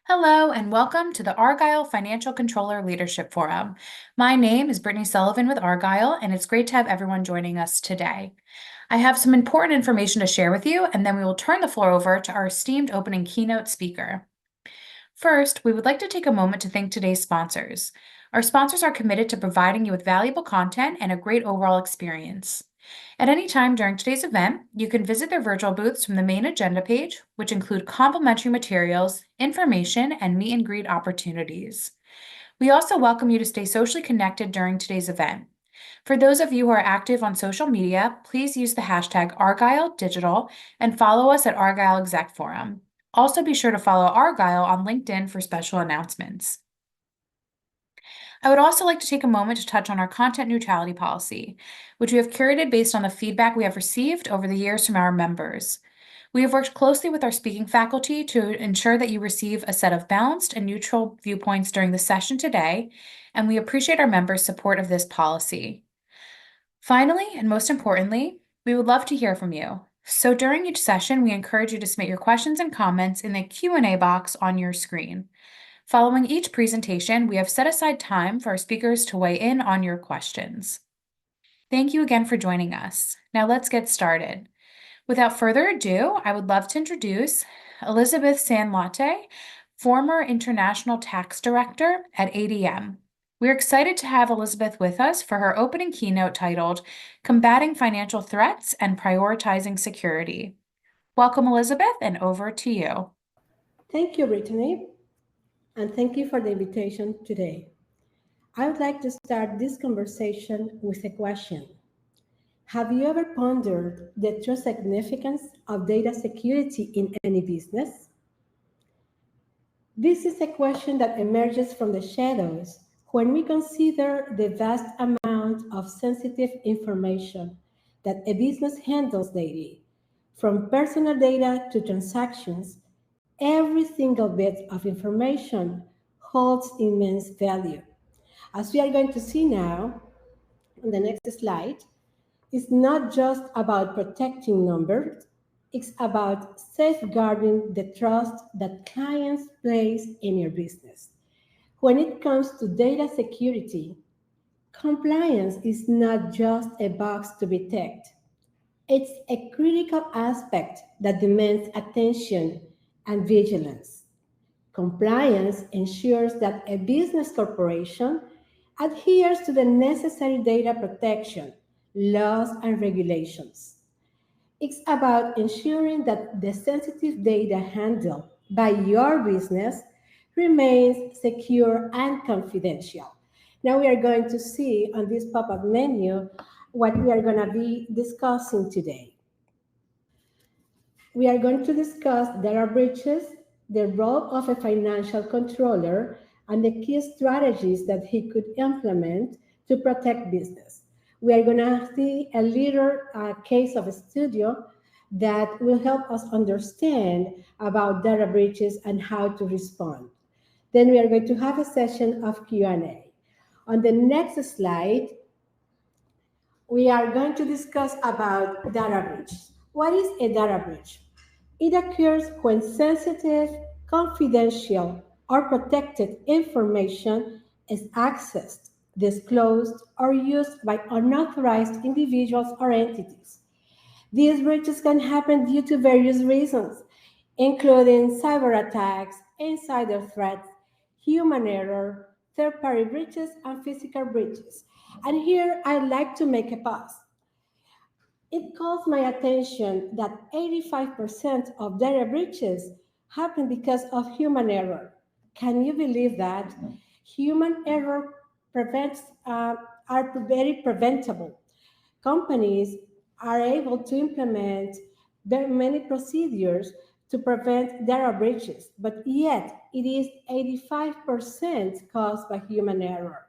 Hello, and welcome to the Argyle Financial Controller Leadership Forum. My name is Brittany Sullivan with Argyle, and it's great to have everyone joining us today. I have some important information to share with you, and then we will turn the floor over to our esteemed opening keynote speaker. First, we would like to take a moment to thank today's sponsors. Our sponsors are committed to providing you with valuable content and a great overall experience. At any time during today's event, you can visit their virtual booths from the main agenda page, which include complimentary materials, information, and meet and greet opportunities. We also welcome you to stay socially connected during today's event. For those of you who are active on social media, please use the hashtag ArgyleDigital and follow us at Argyle Exec Forum. Also be sure to follow Argyle on LinkedIn for special announcements. I would also like to take a moment to touch on our content neutrality policy, which we have curated based on the feedback we have received over the years from our members. We have worked closely with our speaking faculty to ensure that you receive a set of balanced and neutral viewpoints during the session today, and we appreciate our members' support of this policy. Finally, and most importantly, we would love to hear from you. So during each session, we encourage you to submit your questions and comments in the Q&A box on your screen. Following each presentation, we have set aside time for our speakers to weigh in on your questions. Thank you again for joining us. Now let's get started. Without further ado, I would love to introduce Elizabeth Sanlatte, former International Tax Director at ADM. We're excited to have Elizabeth with us for her opening keynote titled Combating Financial Threats and Prioritizing Security. Welcome, Elizabeth, and over to you. Thank you, Brittany, and thank you for the invitation today. I would like to start this conversation with a question. Have you ever pondered the true significance of data security in any business? This is a question that emerges from the shadows when we consider the vast amount of sensitive information that a business handles daily. From personal data to transactions, every single bit of information holds immense value. As we are going to see now on the next slide, it's not just about protecting numbers, it's about safeguarding the trust that clients place in your business. When it comes to data security, compliance is not just a box to be ticked. It's a critical aspect that demands attention and vigilance. Compliance ensures that a business corporation adheres to the necessary data protection, laws, and regulations. It's about ensuring that the sensitive data handled by your business remains secure and confidential. Now we are going to see on this pop-up menu what we are going to be discussing today. We are going to discuss data breaches, the role of a financial controller, and the key strategies that he could implement to protect business. We are going to see a little case of a studio that will help us understand about data breaches and how to respond. Then we are going to have a session of Q&A. On the next slide, we are going to discuss about data breach. What is a data breach? It occurs when sensitive, confidential, or protected information is accessed, disclosed, or used by unauthorized individuals or entities. These breaches can happen due to various reasons, including cyber attacks, insider threats, human error, third-party breaches, and physical breaches. And here I'd like to make a pause. It calls my attention that 85% of data breaches happen because of human error. Can you believe that? Human error are very preventable. Companies are able to implement very many procedures to prevent data breaches, but yet it is 85% caused by human error.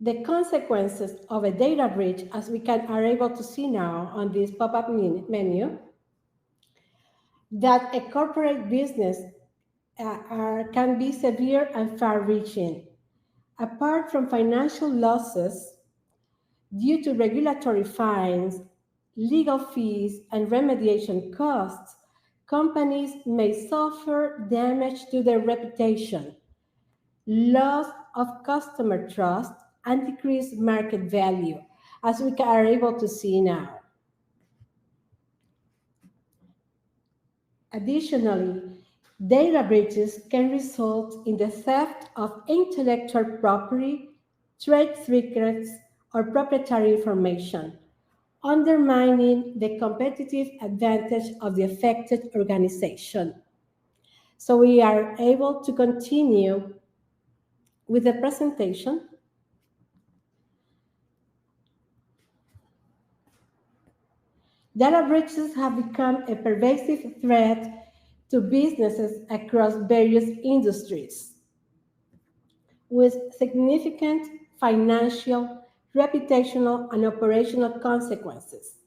The consequences of a data breach, as we are able to see now on this pop-up menu, that a corporate business can be severe and far-reaching. Apart from financial losses due to regulatory fines, legal fees, and remediation costs, companies may suffer damage to their reputation, loss of customer trust, and decreased market value, as we are able to see now. Additionally, data breaches can result in the theft of intellectual property, trade secrets, or proprietary information, undermining the competitive advantage of the affected organization. So we are able to continue with the presentation. Data breaches have become a pervasive threat to businesses across various industries, with significant financial, reputational, and operational consequences.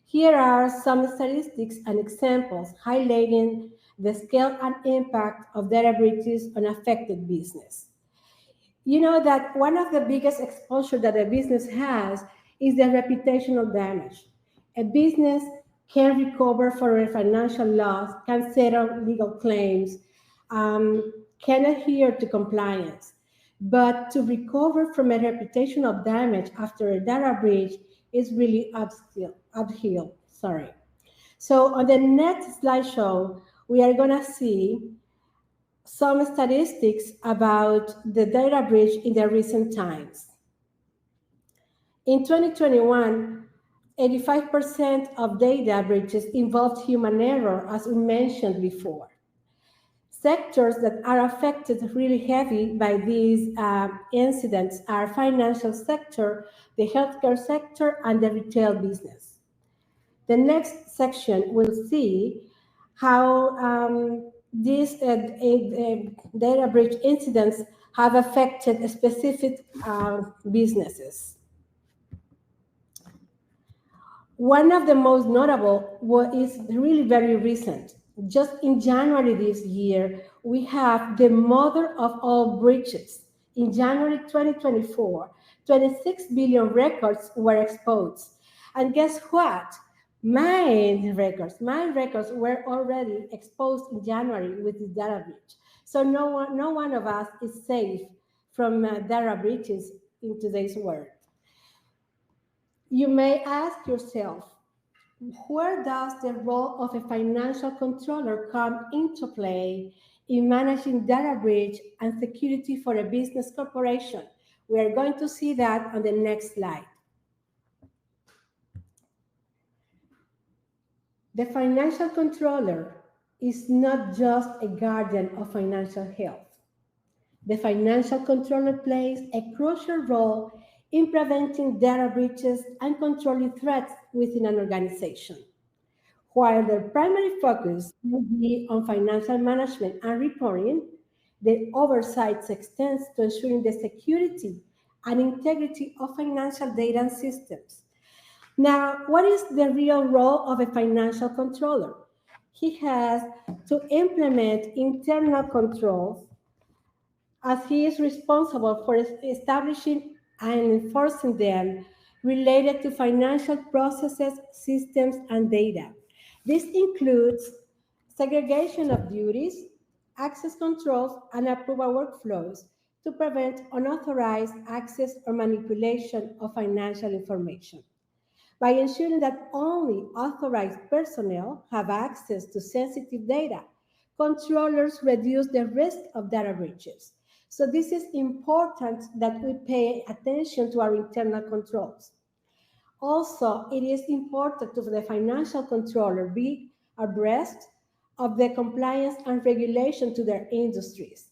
Here are some statistics and examples highlighting the scale and impact of data breaches on affected business. You know that one of the biggest exposure that a business has is the reputational damage. A business can recover for a financial loss, can settle legal claims, can adhere to compliance. But to recover from a reputational damage after a data breach is really uphill. Sorry. So on the next slideshow, we are gonna see some statistics about the data breach in the recent times. In 2021, 85% of data breaches involved human error, as we mentioned before. Sectors that are affected really heavy by these incidents are financial sector, the healthcare sector, and the retail business. The next section will see how these data breach incidents have affected specific businesses. One of the most notable is really very recent. Just in January this year, we have the mother of all breaches. In January 2024, 26 billion records were exposed. And guess what? My records were already exposed in January with this data breach. So no one of us is safe from data breaches in today's world. You may ask yourself, where does the role of a financial controller come into play in managing data breach and security for a business corporation? We are going to see that on the next slide. The financial controller is not just a guardian of financial health. The financial controller plays a crucial role in preventing data breaches and controlling threats within an organization. While their primary focus will be on financial management and reporting, their oversight extends to ensuring the security and integrity of financial data and systems. Now, what is the real role of a financial controller? He has to implement internal controls as he is responsible for establishing and enforcing them related to financial processes, systems, and data. This includes segregation of duties, access controls, and approval workflows to prevent unauthorized access or manipulation of financial information. By ensuring that only authorized personnel have access to sensitive data, controllers reduce the risk of data breaches. So this is important that we pay attention to our internal controls. Also, it is important to the financial controller be abreast of the compliance and regulation to their industries.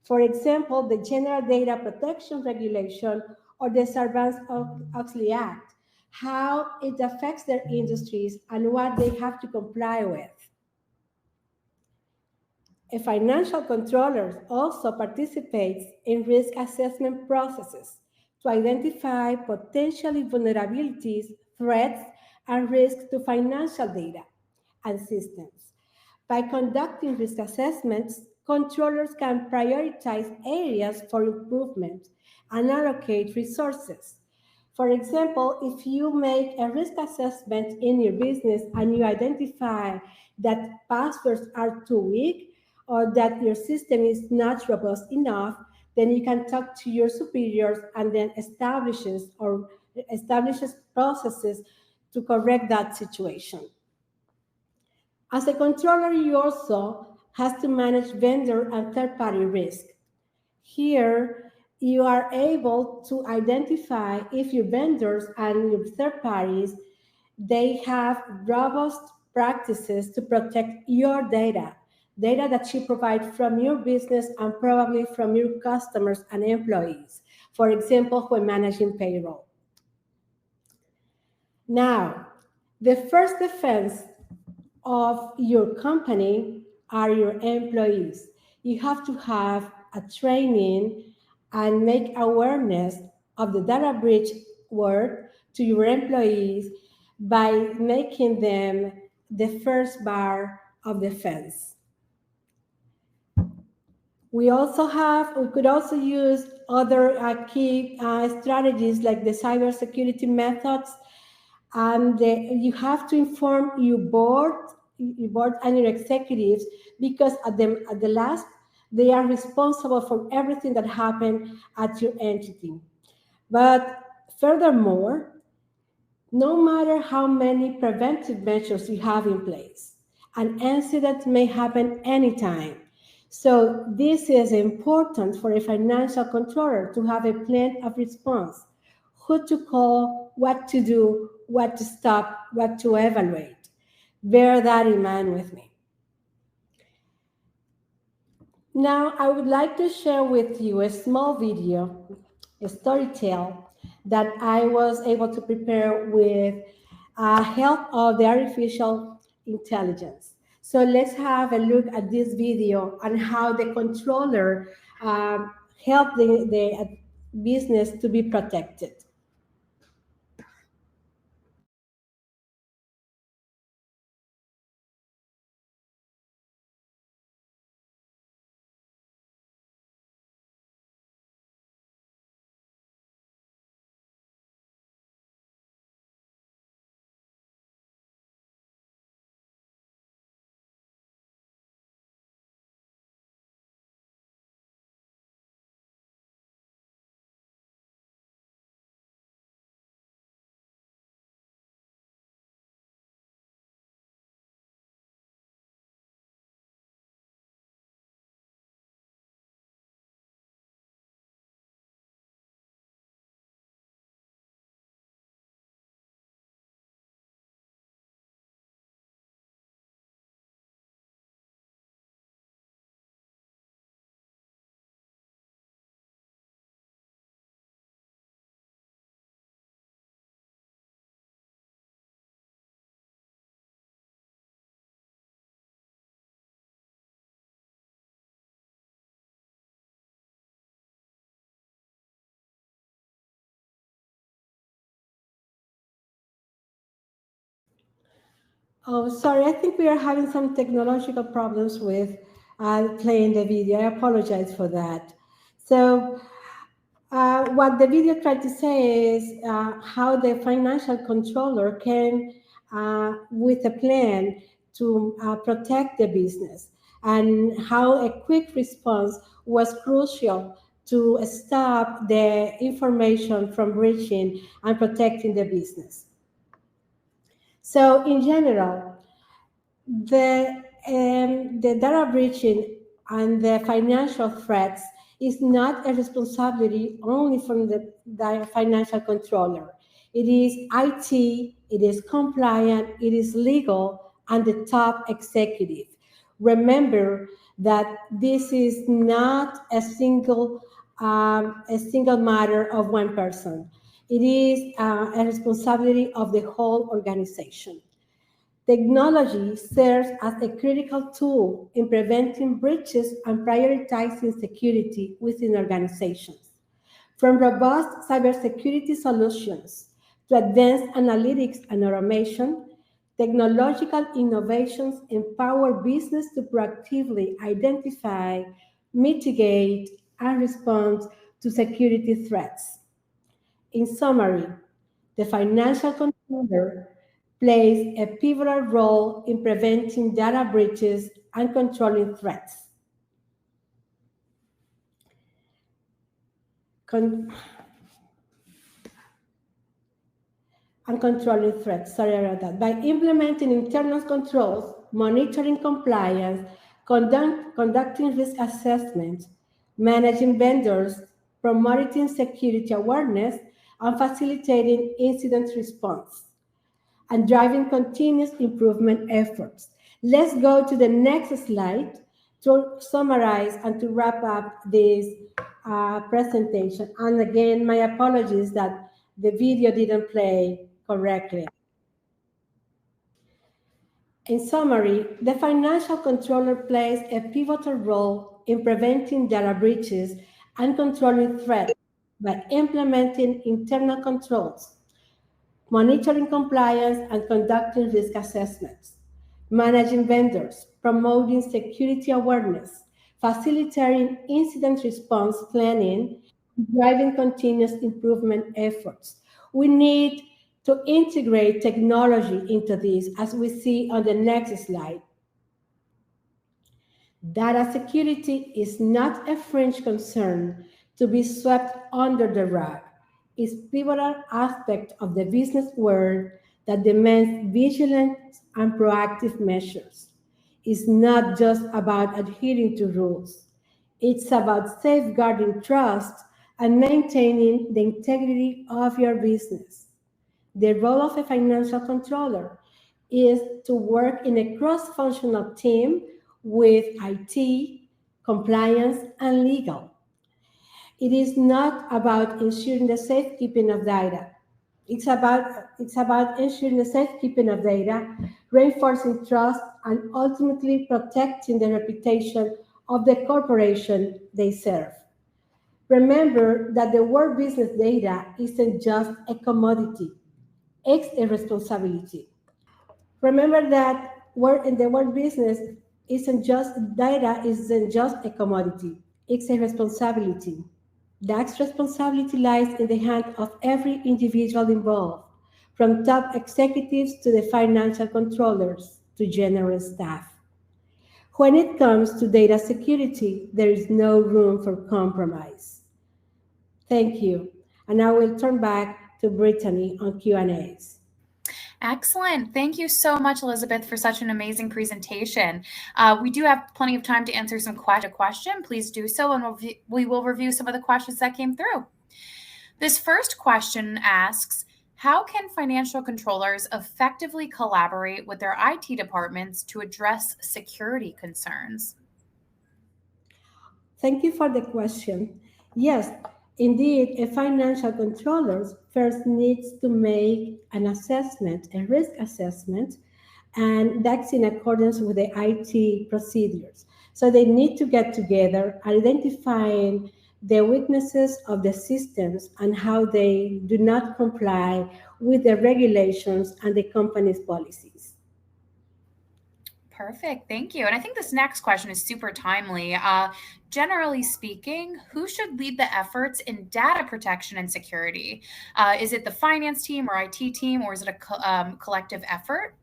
For example, the General Data Protection Regulation or the Sarbanes-Oxley Act, how it affects their industries and what they have to comply with. A financial controller also participates in risk assessment processes to identify potential vulnerabilities, threats, and risks to financial data and systems. By conducting risk assessments, controllers can prioritize areas for improvement and allocate resources. For example, if you make a risk assessment in your business and you identify that passwords are too weak or that your system is not robust enough, then you can talk to your superiors and then establishes processes to correct that situation. As a controller, you also have to manage vendor and third-party risk. Here, you are able to identify if your vendors and your third parties they have robust practices to protect your data that you provide from your business and probably from your customers and employees. For example, when managing payroll. Now, the first defense of your company are your employees. You have to have a training and make awareness of the data breach word to your employees by making them the first bar of defense. We could also use other key strategies like the cybersecurity methods, and you have to inform your board and your executives because at the last they are responsible for everything that happened at your entity. But furthermore, no matter how many preventive measures you have in place, an incident may happen anytime. So this is important for a financial controller to have a plan of response, who to call, what to do, what to stop, what to evaluate. Bear that in mind with me. Now, I would like to share with you a small video, a story tale that I was able to prepare with help of the artificial intelligence. So let's have a look at this video on how the controller helped the business to be protected. Oh, sorry, I think we are having some technological problems with playing the video. I apologize for that. So, what the video tried to say is how the financial controller can, with a plan to protect the business, and how a quick response was crucial to stop the information from reaching and protecting the business. So, in general, the data breaching and the financial threats is not a responsibility only from the financial controller. It is IT, it is compliant, it is legal, and the top executive. Remember that this is not a single matter of one person. It is a responsibility of the whole organization. Technology serves as a critical tool in preventing breaches and prioritizing security within organizations. From robust cybersecurity solutions to advanced analytics and automation, technological innovations empower business to proactively identify, mitigate, and respond to security threats. In summary, The financial controller plays a pivotal role in preventing data breaches and controlling threats. Con- and controlling threats. Sorry about that. By implementing internal controls, monitoring compliance, conducting risk assessments, managing vendors, promoting security awareness, and facilitating incident response, and driving continuous improvement efforts. Let's go to the next slide to summarize and to wrap up this presentation. And again, my apologies that the video didn't play correctly. In summary, the financial controller plays a pivotal role in preventing data breaches and controlling threats by implementing internal controls, monitoring compliance and conducting risk assessments, managing vendors, promoting security awareness, facilitating incident response planning, driving continuous improvement efforts. We need to integrate technology into this, as we see on the next slide. Data security is not a fringe concern to be swept under the rug. It's a pivotal aspect of the business world that demands vigilance and proactive measures. It's not just about adhering to rules. It's about safeguarding trust and maintaining the integrity of your business. The role of a financial controller is to work in a cross functional team with IT, compliance, and legal. It is not about ensuring the safekeeping of data. It's about ensuring the safekeeping of data, reinforcing trust, and ultimately protecting the reputation of the corporation they serve. Remember that the work business data isn't just a commodity, it's a responsibility. Remember that work in the work business isn't just a commodity. It's a responsibility. That responsibility lies in the hand of every individual involved, from top executives to the financial controllers to general staff. When it comes to data security, there is no room for compromise. Thank you. And I will turn back to Brittany on Q&As. Excellent. Thank you so much, Elizabeth, for such an amazing presentation. We do have plenty of time to answer some question. Please do so, and we will review some of the questions that came through. This first question asks, how can financial controllers effectively collaborate with their IT departments to address security concerns? Thank you for the question. Yes, indeed, a financial controller first needs to make an assessment, a risk assessment, and that's in accordance with the IT procedures. So they need to get together, identifying the weaknesses of the systems and how they do not comply with the regulations and the company's policies. Perfect. Thank you. And I think this next question is super timely. Generally speaking, who should lead the efforts in data protection and security? Is it the finance team or IT team, or is it a collective effort?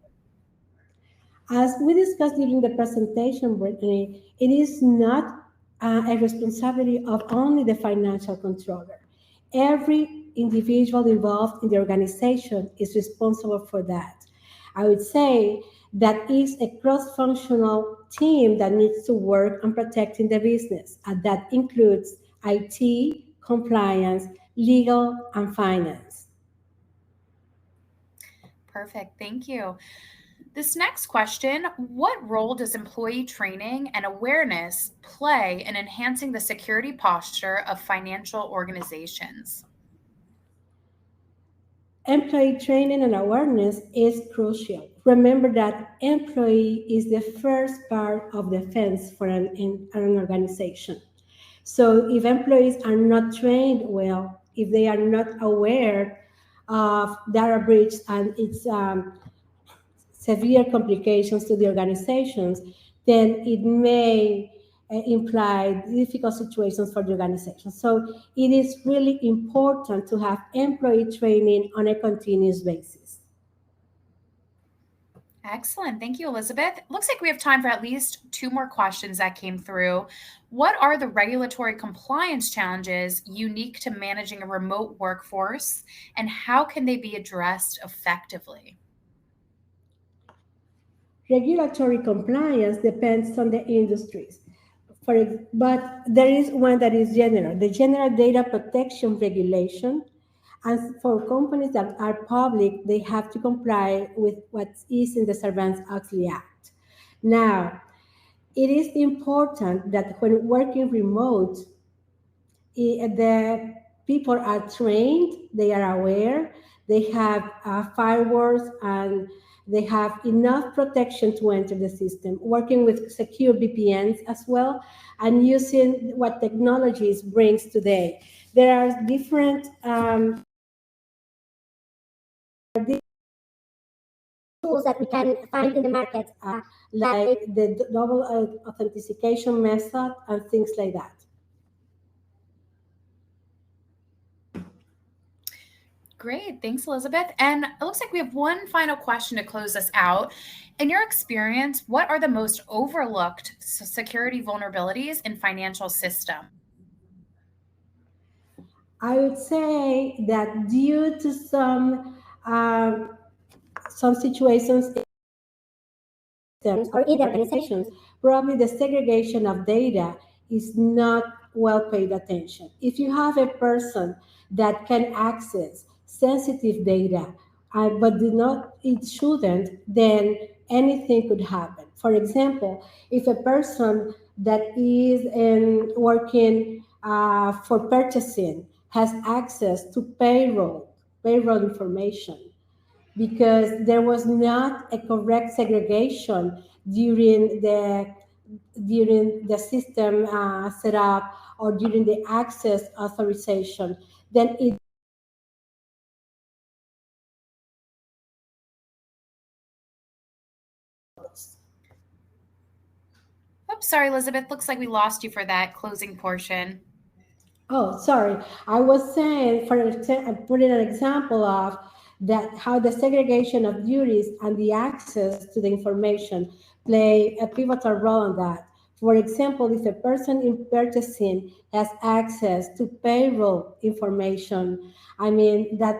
As we discussed during the presentation, Brittany, it is not a responsibility of only the financial controller. Every individual involved in the organization is responsible for that. I would say that is a cross-functional team that needs to work on protecting the business, and that includes IT, compliance, legal, and finance. Perfect. Thank you. This next question, what role does employee training and awareness play in enhancing the security posture of financial organizations? Employee training and awareness is crucial. Remember that employee is the first part of the fence for an organization. So if employees are not trained well, if they are not aware of data breach and its severe complications to the organizations, then it may imply difficult situations for the organization. So it is really important to have employee training on a continuous basis. Excellent. Thank you, Elizabeth. Looks like we have time for at least two more questions that came through. What are the regulatory compliance challenges unique to managing a remote workforce, and how can they be addressed effectively? Regulatory compliance depends on the industries. But there is one that is general, the General Data Protection Regulation. And for companies that are public, they have to comply with what is in the Sarbanes-Oxley Act. Now, it is important that when working remote, the people are trained, they are aware, they have firewalls, and they have enough protection to enter the system, working with secure VPNs as well, and using what technologies brings today. There are different tools that we can find in the market, like the double authentication method and things like that. Great. Thanks, Elizabeth. And it looks like we have one final question to close us out. In your experience, what are the most overlooked security vulnerabilities in financial systems? I would say that due to some situations or either organizations, probably the segregation of data is not well paid attention. If you have a person that can access sensitive data, but do not, it shouldn't, then anything could happen. For example, if a person that is working for purchasing has access to payroll information, because there was not a correct segregation during the system setup or during the access authorization, then it Oops, sorry, Elizabeth. Looks like we lost you for that closing portion. Oh, sorry. I was saying, putting an example of that how the segregation of duties and the access to the information play a pivotal role in that. For example, if a person in purchasing has access to payroll information, I mean, that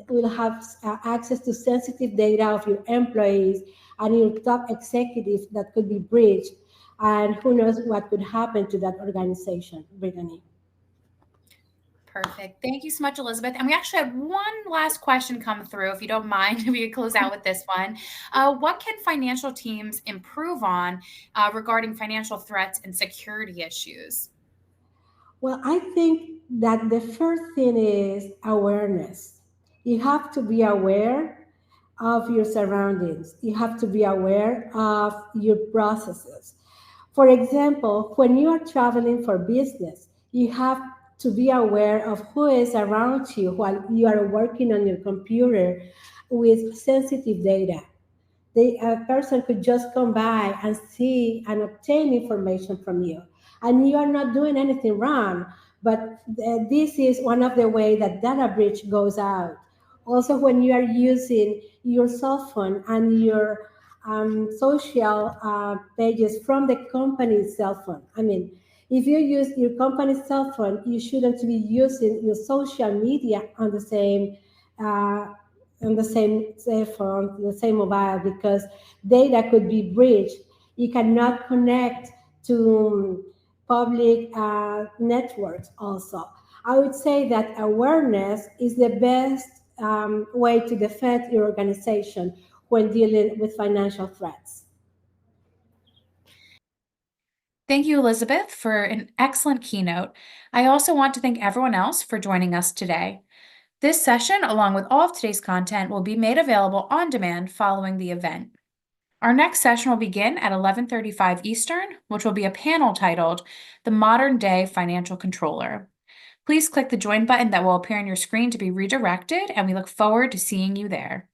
will have access to sensitive data of your employees and your top executives that could be breached. And who knows what could happen to that organization, Brittany. Perfect. Thank you so much, Elizabeth. And we actually had one last question come through. If you don't mind, we could close out with this one. What can financial teams improve on regarding financial threats and security issues? Well, I think that the first thing is awareness. You have to be aware of your surroundings. You have to be aware of your processes. For example, when you are traveling for business, you have to be aware of who is around you while you are working on your computer with sensitive data. A person could just come by and see and obtain information from you, and you are not doing anything wrong, but this is one of the ways that data breach goes out. Also, when you are using your cell phone and your social pages from the company's cell phone, I mean, if you use your company's cell phone, you shouldn't be using your social media uh, on the same cell phone, the same mobile, because data could be breached. You cannot connect to public networks also. I would say that awareness is the best way to defend your organization when dealing with financial threats. Thank you, Elizabeth, for an excellent keynote. I also want to thank everyone else for joining us today. This session, along with all of today's content, will be made available on demand following the event. Our next session will begin at 11:35 Eastern, which will be a panel titled The Modern Day Financial Controller. Please click the join button that will appear on your screen to be redirected, and we look forward to seeing you there.